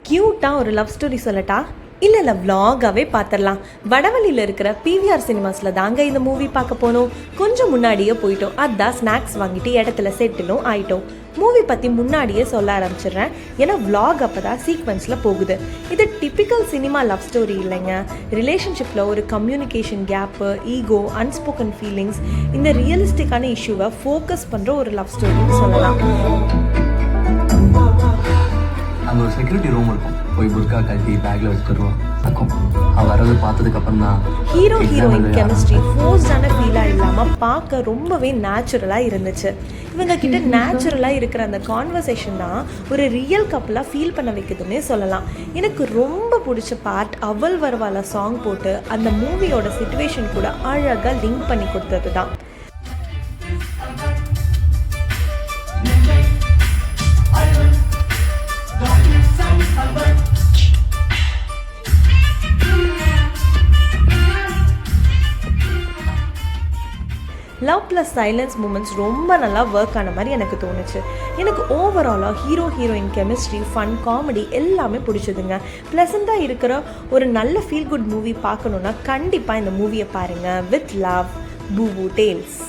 க்யூட்டாக ஒரு love story சொல்லட்டா? இல்லை விலாகாகவே பார்த்துடலாம். வடவள்ளியில் இருக்கிற பிவிஆர் சினிமாஸில் தாங்க இந்த மூவி பார்க்க போனோம். கொஞ்சம் முன்னாடியே போயிட்டோம். அதான் ஸ்நாக்ஸ் வாங்கிட்டு இடத்துல செட்டிலும் ஆயிட்டோம். மூவி பற்றி முன்னாடியே சொல்ல ஆரம்பிச்சிடுறேன், ஏன்னா விலாக் அப்போ தான் சீக்வன்ஸில் போகுது. இது டிப்பிக்கல் சினிமா லவ் ஸ்டோரி இல்லைங்க. ரிலேஷன்ஷிப்பில் ஒரு communication gap, ego, unspoken feelings, இந்த ரியலிஸ்டிக்கான இஷ்யூவை ஃபோக்கஸ் பண்ணுற ஒரு லவ் ஸ்டோரின்னு சொல்லலாம். அங்கே ஒரு செக்யூரிட்டி ரூம் இருக்கும். போய் புர்கா கட்டி பேக்கில் வச்சுருவோம். அவள் வரது பார்த்ததுக்கப்புறம் தான் ஹீரோ ஹீரோயின் கெமிஸ்ட்ரி ஃபோர்ஸ்டான ஃபீலாக இல்லாமல் பார்க்க ரொம்பவே நேச்சுரலாக இருந்துச்சு. இவங்க கிட்ட நேச்சுரலாக இருக்கிற அந்த கான்வர்சேஷன் தான் ஒரு ரியல் கப்பலாக ஃபீல் பண்ண வைக்குதுன்னே சொல்லலாம். எனக்கு ரொம்ப பிடிச்ச பார்ட் அவள் வருவாள சாங் போட்டு அந்த மூவியோட சிச்சுவேஷன் கூட அழகாக லிங்க் பண்ணி கொடுத்தது தான். லவ் ப்ளஸ் சைலன்ஸ் மூமெண்ட்ஸ் ரொம்ப நல்லா ஒர்க் ஆன மாதிரி எனக்கு தோணுச்சு. எனக்கு ஓவராலாக hero heroine chemistry, fun, comedy எல்லாமே பிடிச்சதுங்க. ப்ளசண்ட்டாக இருக்கிற ஒரு நல்ல ஃபீல் குட் மூவி பார்க்கணுன்னா கண்டிப்பாக இந்த மூவியை பாருங்கள். With love, Boobu tales.